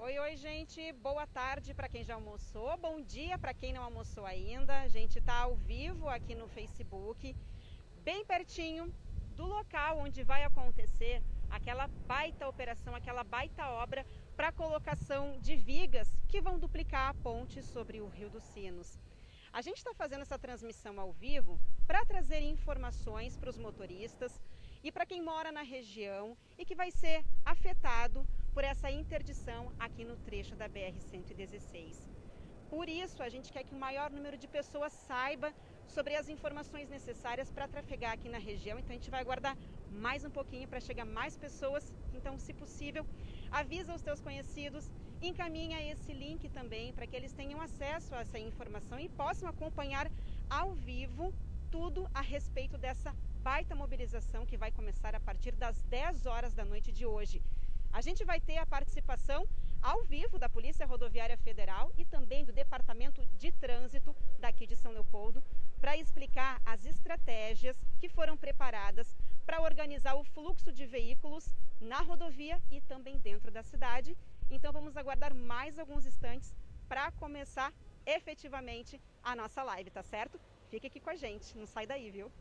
Oi, oi, gente. Boa tarde para quem já almoçou. Bom dia para quem não almoçou ainda. A gente está ao vivo aqui no Facebook, bem pertinho do local onde vai acontecer aquela baita operação, aquela baita obra para colocação de vigas que vão duplicar a ponte sobre o Rio dos Sinos. A gente está fazendo essa transmissão ao vivo para trazer informações para os motoristas e para quem mora na região e que vai ser afetado por essa interdição aqui no trecho da BR-116. Por isso, a gente quer que o maior número de pessoas saiba sobre as informações necessárias para trafegar aqui na região. Então, a gente vai aguardar mais um pouquinho para chegar mais pessoas. Então, se possível, avisa os teus conhecidos, encaminha esse link também para que eles tenham acesso a essa informação e possam acompanhar ao vivo tudo a respeito dessa baita mobilização que vai começar a partir das 10 horas da noite de hoje. A gente vai ter a participação ao vivo da Polícia Rodoviária Federal e também do Departamento de Trânsito daqui de São Leopoldo para explicar as estratégias que foram preparadas para organizar o fluxo de veículos na rodovia e também dentro da cidade. Então vamos aguardar mais alguns instantes para começar efetivamente a nossa live, tá certo? Fique aqui com a gente, não sai daí, viu?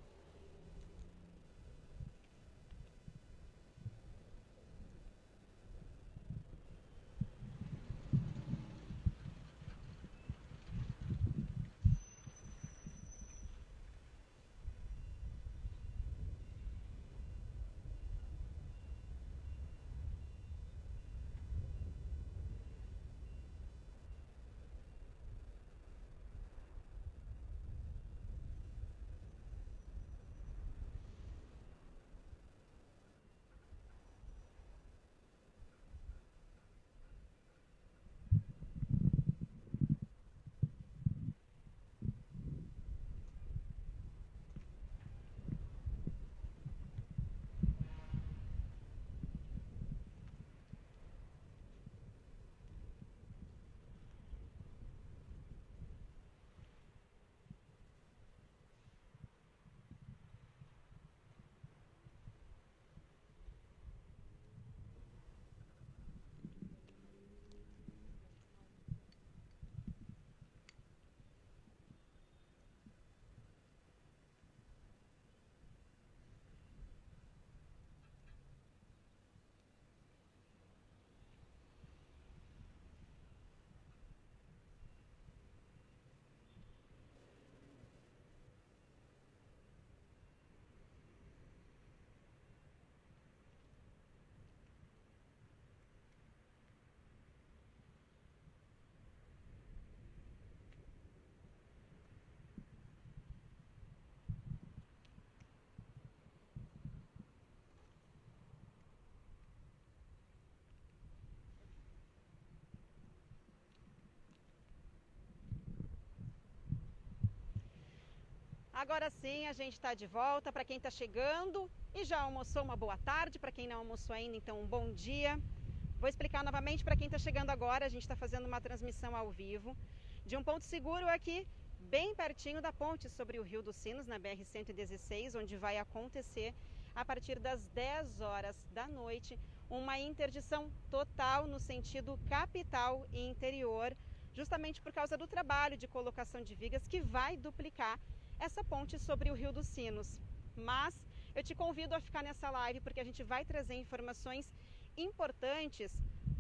Agora sim, a gente está de volta. Para quem está chegando e já almoçou, uma boa tarde. Para quem não almoçou ainda, então um bom dia. Vou explicar novamente para quem está chegando agora. A gente está fazendo uma transmissão ao vivo de um ponto seguro aqui, bem pertinho da ponte sobre o Rio dos Sinos, na BR-116, onde vai acontecer, a partir das 10 horas da noite, uma interdição total no sentido capital e interior, justamente por causa do trabalho de colocação de vigas que vai duplicar essa ponte sobre o Rio dos Sinos. Mas eu te convido a ficar nessa live porque a gente vai trazer informações importantes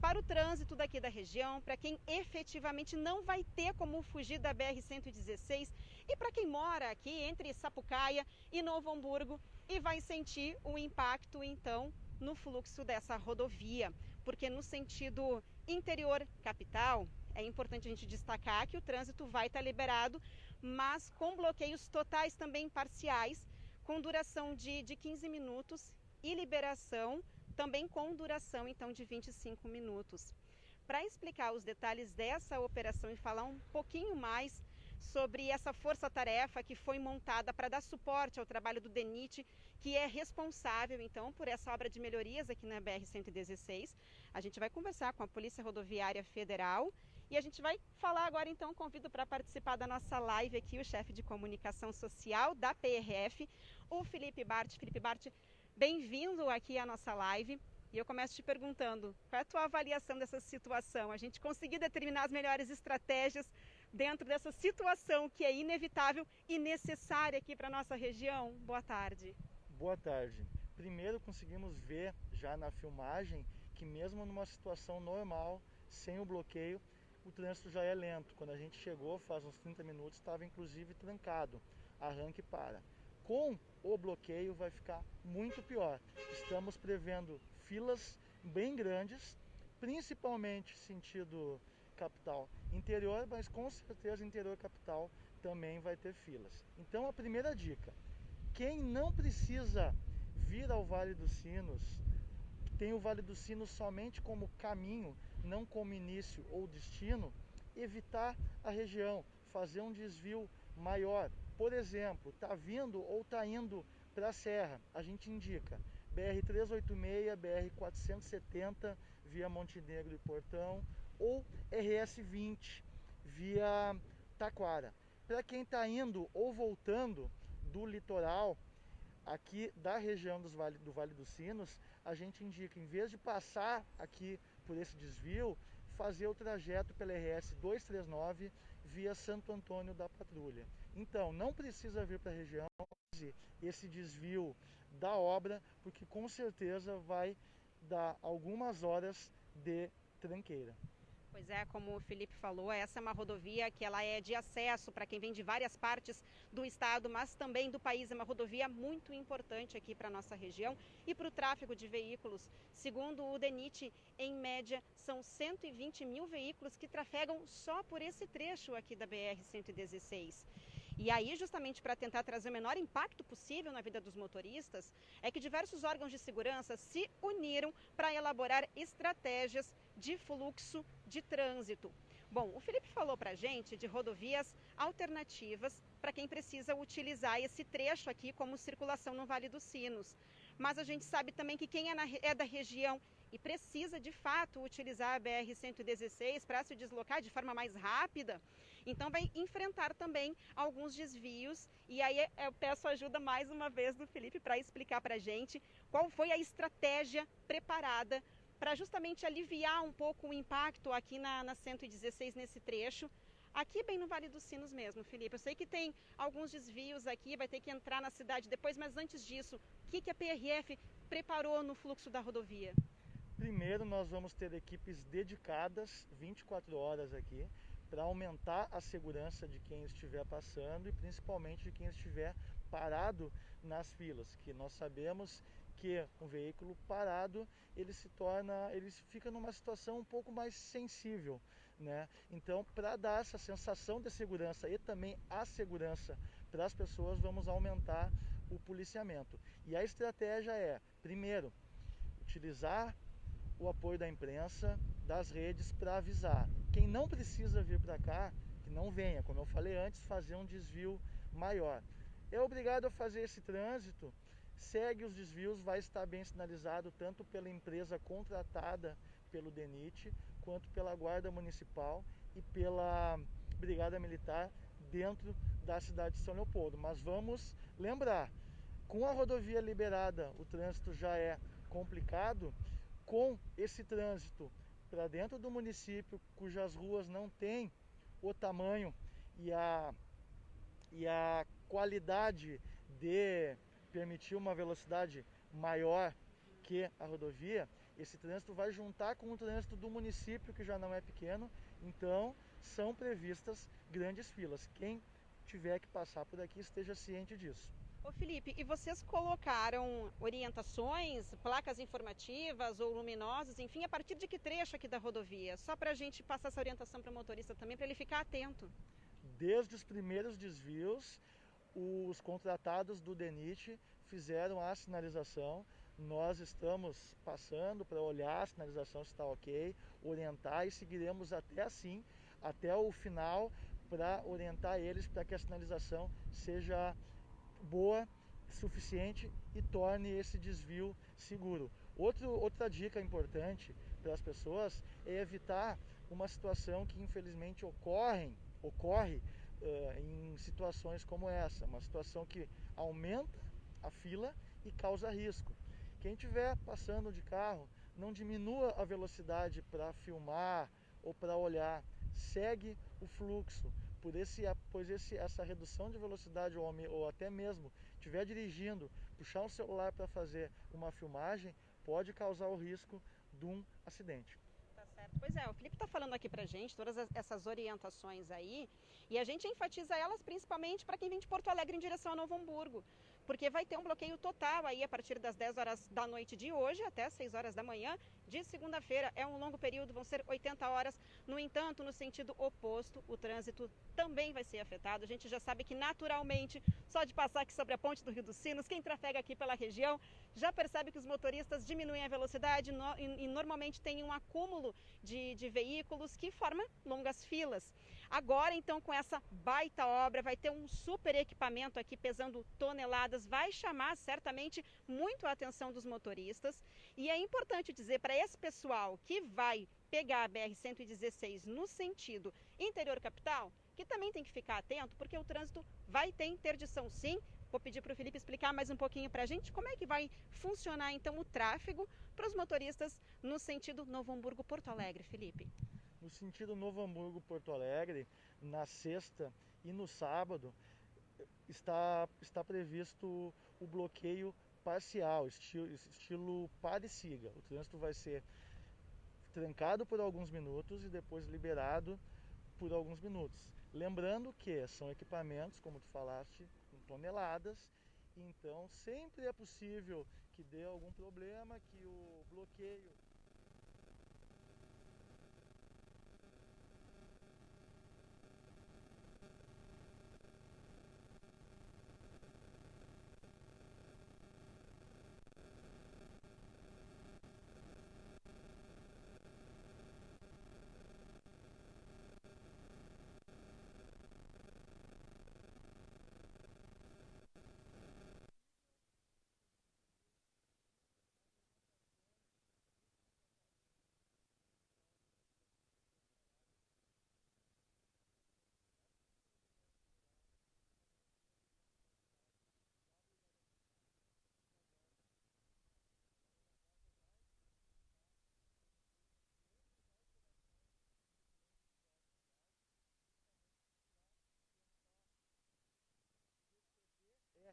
para o trânsito daqui da região, para quem efetivamente não vai ter como fugir da BR-116 e para quem mora aqui entre Sapucaia e Novo Hamburgo e vai sentir o impacto então no fluxo dessa rodovia, porque no sentido interior capital é importante a gente destacar que o trânsito vai estar liberado, mas com bloqueios totais também parciais, com duração de 15 minutos e liberação também com duração então de 25 minutos. Para explicar os detalhes dessa operação e falar um pouquinho mais sobre essa força-tarefa que foi montada para dar suporte ao trabalho do DENIT, que é responsável então por essa obra de melhorias aqui na BR-116, a gente vai conversar com a Polícia Rodoviária Federal. E a gente vai falar agora, então, convido para participar da nossa live aqui o chefe de comunicação social da PRF, o Felipe Bart. Felipe Bart, bem-vindo aqui à nossa live. E eu começo te perguntando, qual é a tua avaliação dessa situação? A gente conseguir determinar as melhores estratégias dentro dessa situação que é inevitável e necessária aqui para a nossa região? Boa tarde. Boa tarde. Primeiro conseguimos ver já na filmagem que mesmo numa situação normal, sem o bloqueio, o trânsito já é lento. Quando a gente chegou, faz uns 30 minutos, estava inclusive trancado, arranque e para. Com o bloqueio vai ficar muito pior. Estamos prevendo filas bem grandes, principalmente sentido capital interior, mas com certeza interior capital também vai ter filas. Então a primeira dica: quem não precisa vir ao Vale dos Sinos, tem o Vale dos Sinos somente como caminho, não como início ou destino, evitar a região, fazer um desvio maior. Por exemplo, está vindo ou está indo para a Serra, a gente indica BR-386, BR-470 via Montenegro e Portão, ou RS-20 via Taquara. Para quem está indo ou voltando do litoral, aqui da região do Vale dos Sinos, a gente indica, em vez de passar aqui por esse desvio, fazer o trajeto pela RS 239 via Santo Antônio da Patrulha. Então, não precisa vir para a região esse desvio da obra, porque com certeza vai dar algumas horas de tranqueira. Pois é, como o Felipe falou, essa é uma rodovia que ela é de acesso para quem vem de várias partes do estado, mas também do país. É uma rodovia muito importante aqui para a nossa região e para o tráfego de veículos. Segundo o DENIT, em média, são 120 mil veículos que trafegam só por esse trecho aqui da BR-116. E aí, justamente para tentar trazer o menor impacto possível na vida dos motoristas, é que diversos órgãos de segurança se uniram para elaborar estratégias de fluxo de trânsito. Bom, o Felipe falou para a gente de rodovias alternativas para quem precisa utilizar esse trecho aqui como circulação no Vale dos Sinos. Mas a gente sabe também que quem é da região e precisa de fato utilizar a BR-116 para se deslocar de forma mais rápida, então vai enfrentar também alguns desvios. E aí eu peço ajuda mais uma vez do Felipe para explicar para a gente qual foi a estratégia preparada para justamente aliviar um pouco o impacto aqui na 116 nesse trecho, aqui bem no Vale dos Sinos mesmo, Felipe. Eu sei que tem alguns desvios aqui, vai ter que entrar na cidade depois, mas antes disso, o que a PRF preparou no fluxo da rodovia? Primeiro, nós vamos ter equipes dedicadas 24 horas aqui para aumentar a segurança de quem estiver passando e principalmente de quem estiver parado nas filas, que nós sabemos que um veículo parado, ele fica numa situação um pouco mais sensível, né? Então, para dar essa sensação de segurança e também a segurança para as pessoas, vamos aumentar o policiamento. E a estratégia é, primeiro, utilizar o apoio da imprensa, das redes, para avisar. Quem não precisa vir para cá, que não venha, como eu falei antes, fazer um desvio maior. É obrigado a fazer esse trânsito, segue os desvios, vai estar bem sinalizado tanto pela empresa contratada pelo DENIT, quanto pela Guarda Municipal e pela Brigada Militar dentro da cidade de São Leopoldo. Mas vamos lembrar, com a rodovia liberada, o trânsito já é complicado. Com esse trânsito para dentro do município, cujas ruas não têm o tamanho e a qualidade de permitir uma velocidade maior que a rodovia, esse trânsito vai juntar com o trânsito do município, que já não é pequeno, então são previstas grandes filas. Quem tiver que passar por aqui esteja ciente disso. Ô Felipe, e vocês colocaram orientações, placas informativas ou luminosas, enfim, a partir de que trecho aqui da rodovia? Só para a gente passar essa orientação para o motorista também, para ele ficar atento. Desde os primeiros desvios, os contratados do DENIT fizeram a sinalização. Nós estamos passando para olhar a sinalização se está ok, orientar e seguiremos até o final, para orientar eles para que a sinalização seja boa, suficiente e torne esse desvio seguro. Outra dica importante para as pessoas é evitar uma situação que infelizmente ocorre em situações como essa, uma situação que aumenta a fila e causa risco. Quem estiver passando de carro não diminua a velocidade para filmar ou para olhar, segue o fluxo, pois essa redução de velocidade ou até mesmo estiver dirigindo, puxar um celular para fazer uma filmagem, pode causar o risco de um acidente. Tá certo. Pois é, o Felipe está falando aqui pra gente todas essas orientações aí, e a gente enfatiza elas principalmente para quem vem de Porto Alegre em direção a Novo Hamburgo, porque vai ter um bloqueio total aí a partir das 10 horas da noite de hoje até 6 horas da manhã de segunda-feira. É um longo período, vão ser 80 horas. No entanto, no sentido oposto, o trânsito também vai ser afetado. A gente já sabe que naturalmente, só de passar aqui sobre a ponte do Rio dos Sinos, quem trafega aqui pela região já percebe que os motoristas diminuem a velocidade e normalmente tem um acúmulo de veículos que forma longas filas. Agora, então, com essa baita obra, vai ter um super equipamento aqui pesando toneladas, vai chamar certamente muito a atenção dos motoristas. E é importante dizer para esse pessoal que vai pegar a BR-116 no sentido interior capital, que também tem que ficar atento, porque o trânsito vai ter interdição sim. Vou pedir para o Felipe explicar mais um pouquinho para a gente como é que vai funcionar então o tráfego para os motoristas no sentido Novo Hamburgo-Porto Alegre, Felipe. No sentido Novo Hamburgo-Porto Alegre, na sexta e no sábado, está previsto o bloqueio parcial, estilo pare e siga. O trânsito vai ser trancado por alguns minutos e depois liberado por alguns minutos. Lembrando que são equipamentos, como tu falaste, com toneladas, então sempre é possível que dê algum problema, que o bloqueio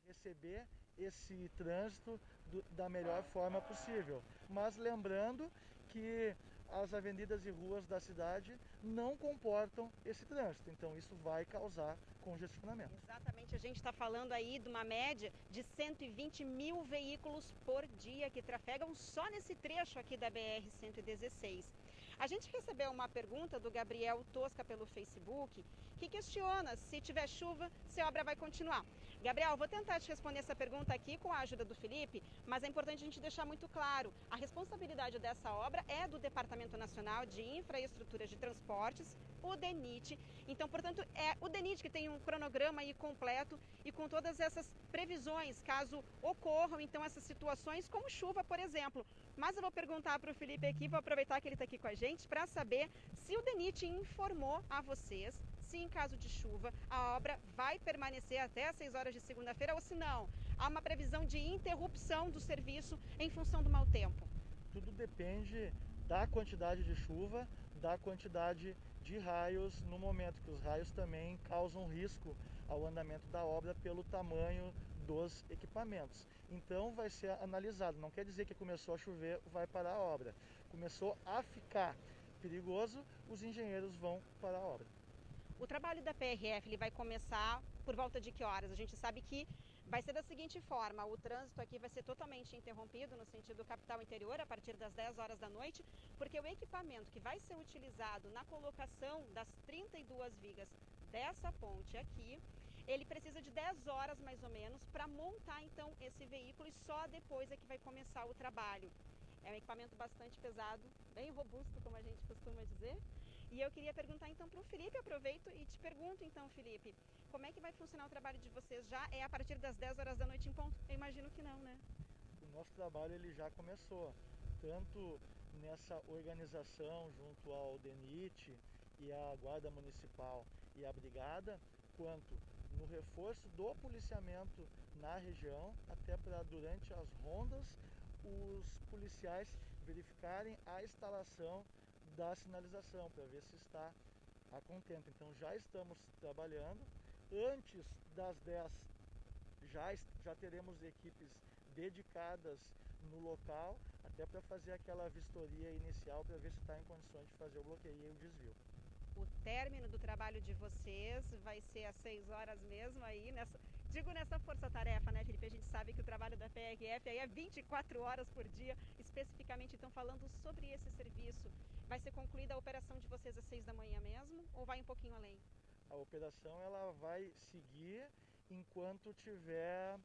receber esse trânsito da melhor forma possível. Mas lembrando que as avenidas e ruas da cidade não comportam esse trânsito, então isso vai causar congestionamento. Exatamente, a gente está falando aí de uma média de 120 mil veículos por dia que trafegam só nesse trecho aqui da BR-116. A gente recebeu uma pergunta do Gabriel Tosca pelo Facebook, que questiona se tiver chuva, se a obra vai continuar. Gabriel, vou tentar te responder essa pergunta aqui com a ajuda do Felipe, mas é importante a gente deixar muito claro, a responsabilidade dessa obra é do Departamento Nacional de Infraestruturas de Transportes, o DENIT. Então, portanto, é o DENIT que tem um cronograma aí completo e com todas essas previsões, caso ocorram, então, essas situações como chuva, por exemplo. Mas eu vou perguntar para o Felipe aqui, vou aproveitar que ele está aqui com a gente, para saber se o DENIT informou a vocês se em caso de chuva a obra vai permanecer até às 6 horas de segunda-feira ou se não, há uma previsão de interrupção do serviço em função do mau tempo. Tudo depende da quantidade de chuva, da quantidade de raios no momento, que os raios também causam risco ao andamento da obra pelo tamanho dos equipamentos. Então vai ser analisado, não quer dizer que começou a chover, vai parar a obra. Começou a ficar perigoso, os engenheiros vão parar a obra. O trabalho da PRF ele vai começar por volta de que horas? A gente sabe que vai ser da seguinte forma, o trânsito aqui vai ser totalmente interrompido no sentido capital interior a partir das 10 horas da noite, porque o equipamento que vai ser utilizado na colocação das 32 vigas dessa ponte aqui, ele precisa de 10 horas mais ou menos para montar então esse veículo e só depois é que vai começar o trabalho. É um equipamento bastante pesado, bem robusto, como a gente costuma dizer. E eu queria perguntar então para o Felipe, aproveito e te pergunto então, Felipe, como é que vai funcionar o trabalho de vocês? Já é a partir das 10 horas da noite em ponto? Eu imagino que não, né? O nosso trabalho ele já começou, tanto nessa organização junto ao DENIT e a Guarda Municipal e a Brigada, quanto no reforço do policiamento na região, até para durante as rondas os policiais verificarem a instalação da sinalização, para ver se está a contento. Então já estamos trabalhando. Antes das 10 já teremos equipes dedicadas no local, até para fazer aquela vistoria inicial, para ver se está em condições de fazer o bloqueio e o desvio. O término do trabalho de vocês vai ser às 6 horas mesmo aí, nessa força-tarefa, né, Felipe? A gente sabe que o trabalho da PRF aí é 24 horas por dia, especificamente então falando sobre esse serviço. Vai ser concluída a operação de vocês às 6 da manhã mesmo ou vai um pouquinho além? A operação ela vai seguir enquanto tiver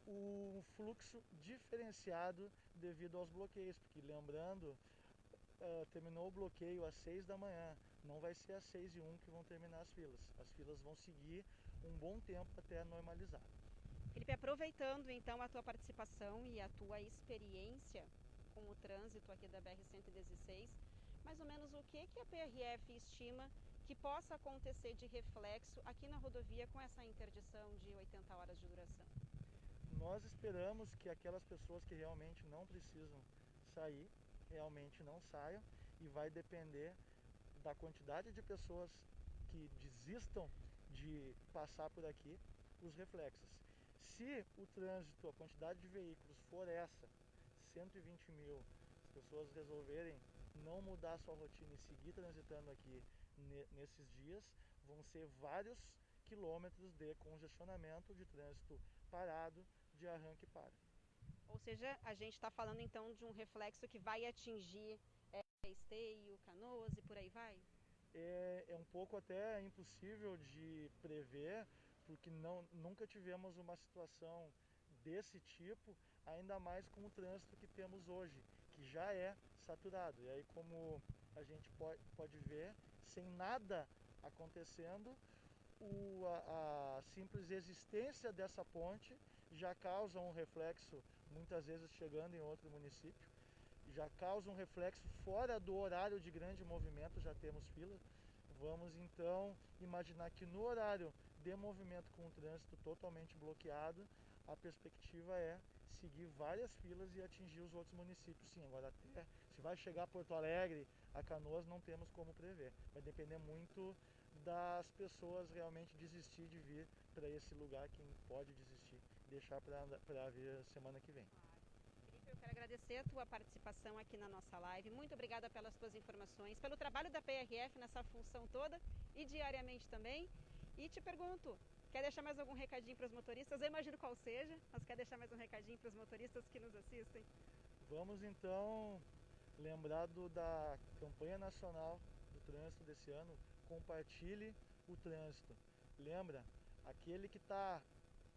o fluxo diferenciado devido aos bloqueios, porque lembrando, terminou o bloqueio às 6 da manhã, não vai ser às 6:01 que vão terminar as filas. As filas vão seguir um bom tempo até normalizar. Felipe, aproveitando então a tua participação e a tua experiência com o trânsito aqui da BR-116, mais ou menos o que a PRF estima que possa acontecer de reflexo aqui na rodovia com essa interdição de 80 horas de duração? Nós esperamos que aquelas pessoas que realmente não precisam sair, realmente não saiam, e vai depender da quantidade de pessoas que desistam de passar por aqui, os reflexos. Se o trânsito, a quantidade de veículos for essa, 120 mil, as pessoas resolverem não mudar a sua rotina e seguir transitando aqui nesses dias, vão ser vários quilômetros de congestionamento, de trânsito parado, de arranque e para. Ou seja, a gente está falando então de um reflexo que vai atingir Esteio, Canoas e por aí vai? É um pouco até impossível de prever, porque nunca tivemos uma situação desse tipo, ainda mais com o trânsito que temos hoje, que já é saturado. E aí, como a gente pode ver, sem nada acontecendo, a simples existência dessa ponte já causa um reflexo, muitas vezes chegando em outro município, já causa um reflexo fora do horário de grande movimento, já temos fila. Vamos então imaginar que no horário de movimento com o trânsito totalmente bloqueado, a perspectiva é seguir várias filas e atingir os outros municípios. Sim, agora até se vai chegar a Porto Alegre, a Canoas, não temos como prever. Vai depender muito das pessoas realmente desistir de vir para esse lugar. Quem pode desistir, deixar para vir semana que vem. Eu quero agradecer a tua participação aqui na nossa live. Muito obrigada pelas tuas informações, pelo trabalho da PRF nessa função toda e diariamente também. E te pergunto, quer deixar mais algum recadinho para os motoristas? Eu imagino qual seja, mas quer deixar mais um recadinho para os motoristas que nos assistem? Vamos então lembrar da campanha nacional do trânsito desse ano. Compartilhe o trânsito. Lembra, aquele que está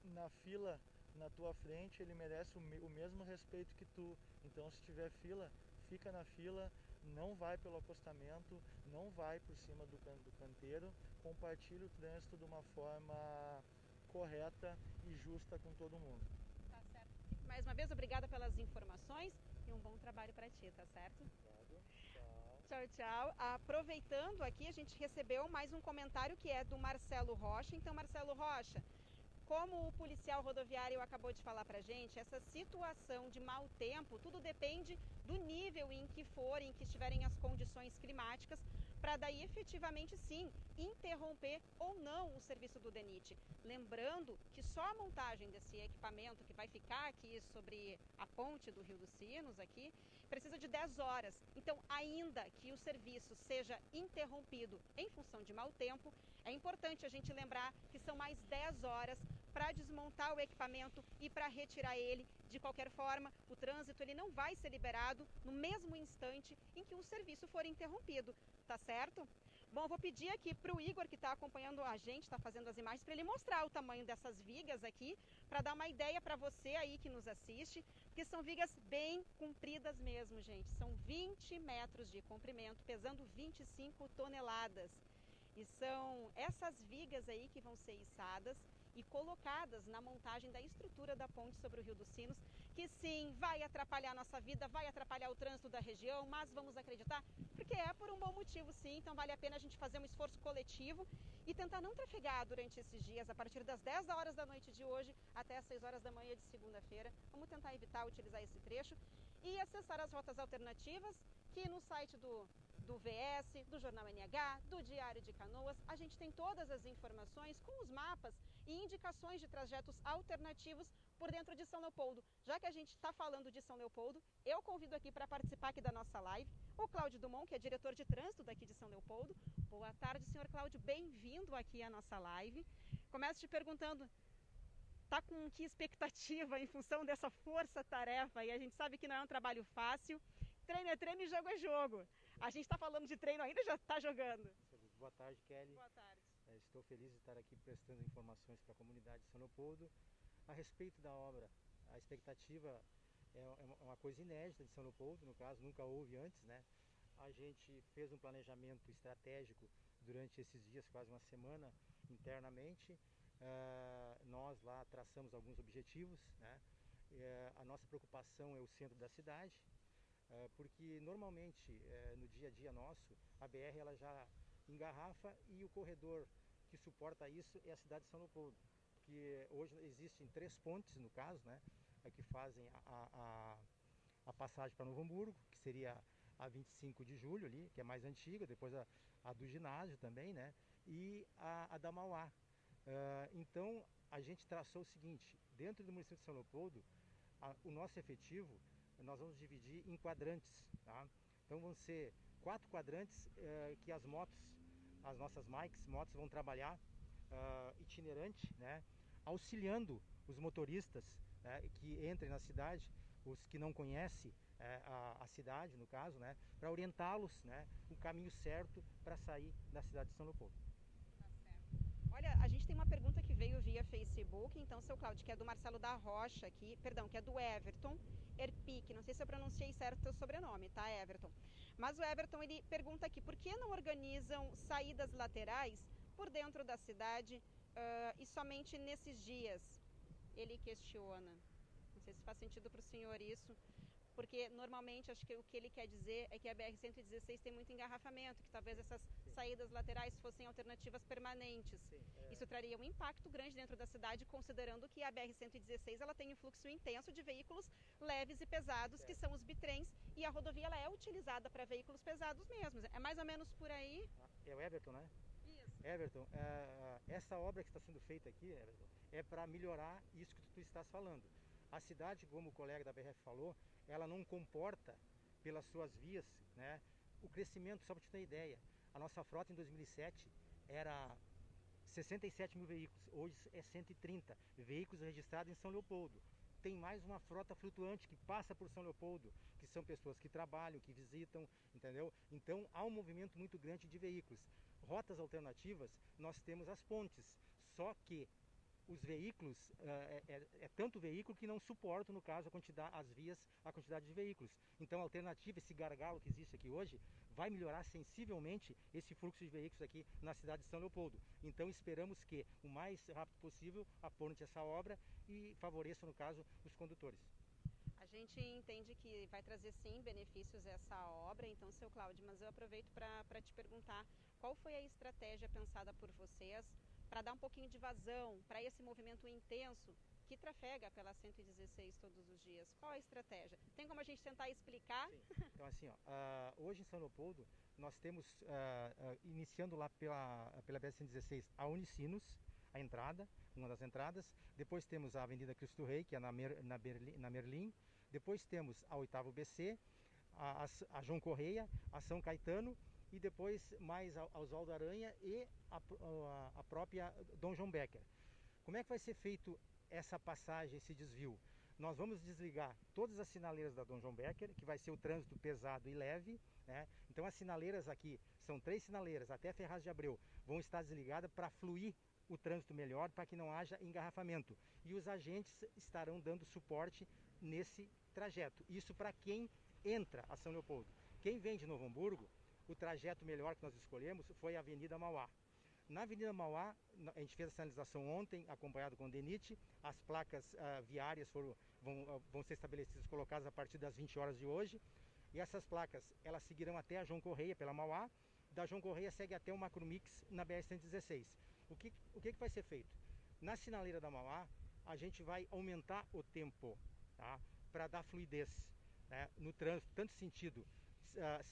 na fila na tua frente, ele merece o mesmo respeito que tu. Então, se tiver fila, fica na fila, não vai pelo acostamento, não vai por cima do canteiro, compartilha o trânsito de uma forma correta e justa com todo mundo. Tá certo. Mais uma vez, obrigada pelas informações e um bom trabalho para ti, tá certo? Obrigado. Tchau, tchau. Aproveitando aqui, a gente recebeu mais um comentário que é do Marcelo Rocha. Então, Marcelo Rocha, como o policial rodoviário acabou de falar pra gente, essa situação de mau tempo, tudo depende do nível em que estiverem as condições climáticas, para daí efetivamente sim interromper ou não o serviço do DENIT. Lembrando que só a montagem desse equipamento que vai ficar aqui sobre a ponte do Rio dos Sinos aqui, precisa de 10 horas. Então, ainda que o serviço seja interrompido em função de mau tempo, é importante a gente lembrar que são mais 10 horas para desmontar o equipamento e para retirar ele. De qualquer forma, o trânsito ele não vai ser liberado no mesmo instante em que o serviço for interrompido, tá certo? Bom, vou pedir aqui para o Igor, que está acompanhando a gente, está fazendo as imagens, para ele mostrar o tamanho dessas vigas aqui, para dar uma ideia para você aí que nos assiste, porque são vigas bem compridas mesmo, gente. São 20 metros de comprimento, pesando 25 toneladas. E são essas vigas aí que vão ser içadas e colocadas na montagem da estrutura da ponte sobre o Rio dos Sinos, que sim, vai atrapalhar a nossa vida, vai atrapalhar o trânsito da região, mas vamos acreditar, porque é por um bom motivo sim, então vale a pena a gente fazer um esforço coletivo e tentar não trafegar durante esses dias, a partir das 10 horas da noite de hoje até as 6 horas da manhã de segunda-feira. Vamos tentar evitar utilizar esse trecho. e acessar as rotas alternativas que no site do VS, do Jornal NH, do Diário de Canoas, a gente tem todas as informações com os mapas e indicações de trajetos alternativos por dentro de São Leopoldo. Já que a gente está falando de São Leopoldo, eu convido aqui para participar aqui da nossa live o Cláudio Dumont, que é diretor de trânsito daqui de São Leopoldo. Boa tarde, senhor Cláudio, bem-vindo aqui à nossa live. Começo te perguntando, tá com que expectativa em função dessa força-tarefa? E a gente sabe que não é um trabalho fácil. Treino é treino e jogo é jogo. A gente está falando de treino ainda, já está jogando. Boa tarde, Kelly. Boa tarde. Estou feliz de estar aqui prestando informações para a comunidade de São Leopoldo. A respeito da obra, a expectativa é uma coisa inédita de São Leopoldo, no caso, nunca houve antes, né? A gente fez um planejamento estratégico durante esses dias, quase uma semana, internamente. Nós lá traçamos alguns objetivos, né? A nossa preocupação é o centro da cidade, porque normalmente no dia a dia nosso, a BR ela já engarrafa e o corredor que suporta isso é a cidade de São Leopoldo, que hoje existem 3 pontes, no caso, né, que fazem a passagem para Novo Hamburgo, que seria a 25 de julho ali, que é mais antiga, depois a do ginásio também, né, e a da Mauá. Então a gente traçou o seguinte: dentro do município de São Leopoldo, o nosso efetivo nós vamos dividir em quadrantes, tá? Então vão ser 4 quadrantes que as motos, as nossas motos vão trabalhar itinerante, né? Auxiliando os motoristas, né, que entrem na cidade, os que não conhecem a cidade, no caso, né, para orientá-los, né, o caminho certo para sair da cidade de São Leopoldo. Tá certo. Olha, a gente tem uma pergunta que veio via Facebook, então, seu Cláudio, que é do Marcelo da Rocha aqui, perdão, que é do Everton Erpic, não sei se eu pronunciei certo o teu sobrenome, tá, Everton? Mas o Everton, ele pergunta aqui, por que não organizam saídas laterais por dentro da cidade e somente nesses dias? Ele questiona. Não sei se faz sentido para o senhor isso, porque normalmente acho que o que ele quer dizer é que a BR-116 tem muito engarrafamento, que talvez essas saídas laterais fossem alternativas permanentes. Isso traria um impacto grande dentro da cidade, considerando que a BR-116 ela tem um fluxo intenso de veículos leves e pesados, que são os bitrens, e a rodovia ela é utilizada para veículos pesados mesmo. É mais ou menos por aí? É o Everton, né? Isso. Everton, essa obra que está sendo feita aqui, Everton, é para melhorar isso que tu estás falando. A cidade, como o colega da BRF falou, ela não comporta pelas suas vias, né, o crescimento. Só para te ter ideia, a nossa frota em 2007 era 67 mil veículos, hoje é 130 veículos registrados em São Leopoldo. Tem mais uma frota flutuante que passa por São Leopoldo, que são pessoas que trabalham, que visitam, entendeu? Então há um movimento muito grande de veículos. Rotas alternativas, nós temos as pontes, só que os veículos, é tanto veículo que não suportam, no caso, a quantidade de veículos. Então a alternativa, esse gargalo que existe aqui hoje, vai melhorar sensivelmente esse fluxo de veículos aqui na cidade de São Leopoldo. Então esperamos que o mais rápido possível aponte essa obra e favoreça, no caso, os condutores. A gente entende que vai trazer sim benefícios essa obra, então, seu Cláudio, mas eu aproveito para te perguntar qual foi a estratégia pensada por vocês para dar um pouquinho de vazão para esse movimento intenso que trafega pela 116 todos os dias. Qual a estratégia? Tem como a gente tentar explicar? Sim. Então assim, hoje em São Leopoldo nós temos, iniciando lá pela BR-116, a Unicinos, a entrada, uma das entradas. Depois temos a Avenida Cristo Rei, que é na Merlim. Depois temos a 8º BC, a João Correia, a São Caetano, e depois mais a Oswaldo Aranha e a própria Dom João Becker. Como é que vai ser feito essa passagem, esse desvio? Nós vamos desligar todas as sinaleiras da Dom João Becker, que vai ser o trânsito pesado e leve, né? Então as sinaleiras aqui, são 3 sinaleiras, até Ferraz de Abreu, vão estar desligadas para fluir o trânsito melhor, para que não haja engarrafamento. E os agentes estarão dando suporte nesse trajeto. Isso para quem entra a São Leopoldo. Quem vem de Novo Hamburgo, o trajeto melhor que nós escolhemos foi a Avenida Mauá. Na Avenida Mauá, a gente fez a sinalização ontem, acompanhado com o DENIT. As placas viárias vão ser estabelecidas, colocadas a partir das 20 horas de hoje. E essas placas, elas seguirão até a João Correia, pela Mauá. Da João Correia segue até o Macromix, na BR-116. O que vai ser feito? Na sinaleira da Mauá, a gente vai aumentar o tempo, tá, para dar fluidez. né, no trânsito, tanto sentido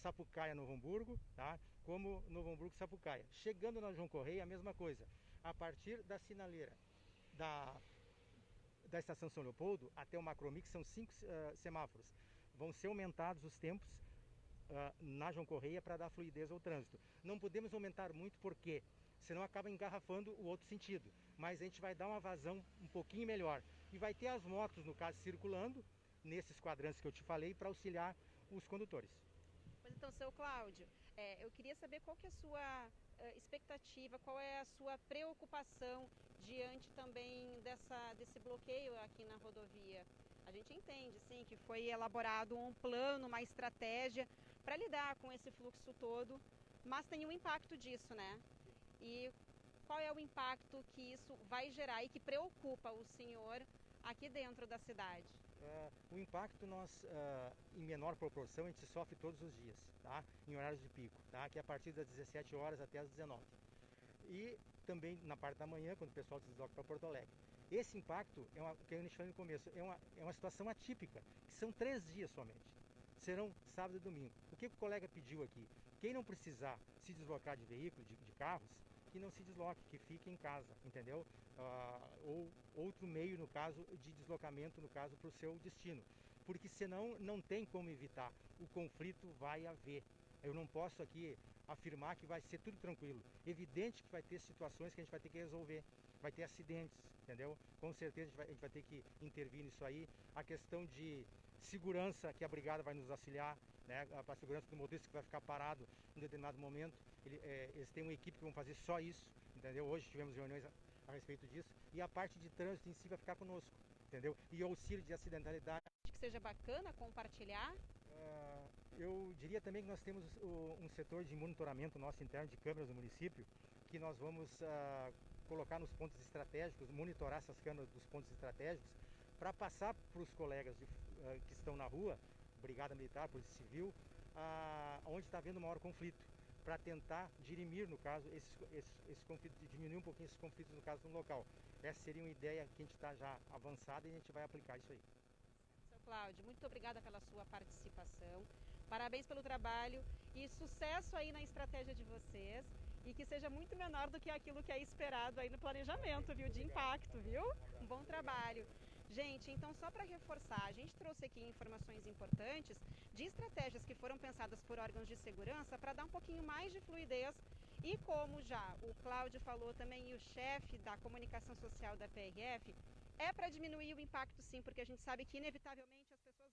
Sapucaia-Novo Hamburgo, tá, como Novo Hamburgo-Sapucaia. Chegando na João Correia, a mesma coisa. A partir da sinaleira da estação São Leopoldo até o Macromix, são 5 semáforos. Vão ser aumentados os tempos na João Correia para dar fluidez ao trânsito. Não podemos aumentar muito porque senão acaba engarrafando o outro sentido. Mas a gente vai dar uma vazão um pouquinho melhor. E vai ter as motos, no caso, circulando nesses quadrantes que eu te falei para auxiliar os condutores. Pois então, seu Cláudio, eu queria saber qual que é a sua expectativa, qual é a sua preocupação diante também desse bloqueio aqui na rodovia. A gente entende, sim, que foi elaborado um plano, uma estratégia para lidar com esse fluxo todo, mas tem um impacto disso, né? E qual é o impacto que isso vai gerar e que preocupa o senhor aqui dentro da cidade? O impacto nós, em menor proporção, a gente sofre todos os dias, tá? Em horários de pico, tá? Que é a partir das 17 horas até as 19. E também na parte da manhã, quando o pessoal se desloca para Porto Alegre. Esse impacto, que eu falei no começo, é uma situação atípica, que são 3 dias somente. Serão sábado e domingo. O que o colega pediu aqui? Quem não precisar se deslocar de veículo, de carros, que não se desloque, que fique em casa, entendeu? Ou outro meio, no caso, de deslocamento, no caso, para o seu destino. Porque senão não tem como evitar. O conflito vai haver. Eu não posso aqui afirmar que vai ser tudo tranquilo. Evidente que vai ter situações que a gente vai ter que resolver. Vai ter acidentes, entendeu? Com certeza a gente vai ter que intervir nisso aí. A questão de segurança, que a brigada vai nos auxiliar, né? Para a segurança do motorista que vai ficar parado em determinado momento. Eles têm uma equipe que vão fazer só isso, entendeu? Hoje tivemos reuniões a respeito disso. E a parte de trânsito em si vai ficar conosco, entendeu? E auxílio de acidentalidade. Que seja bacana compartilhar. Eu diria também que nós temos um setor de monitoramento nosso interno de câmeras do município, que nós vamos colocar nos pontos estratégicos, monitorar essas câmeras dos pontos estratégicos, para passar para os colegas que estão na rua, Brigada Militar, Polícia Civil, onde está havendo maior conflito, para tentar dirimir, no caso, esse conflito, diminuir um pouquinho esses conflitos, no caso, no local. Essa seria uma ideia que a gente está já avançada e a gente vai aplicar isso aí. Seu Cláudio, muito obrigada pela sua participação, parabéns pelo trabalho e sucesso aí na estratégia de vocês e que seja muito menor do que aquilo que é esperado aí no planejamento, viu, de impacto, viu? Um bom trabalho. Gente, então só para reforçar, a gente trouxe aqui informações importantes de estratégias que foram pensadas por órgãos de segurança para dar um pouquinho mais de fluidez e como já o Cláudio falou também e o chefe da comunicação social da PRF, é para diminuir o impacto sim, porque a gente sabe que inevitavelmente as pessoas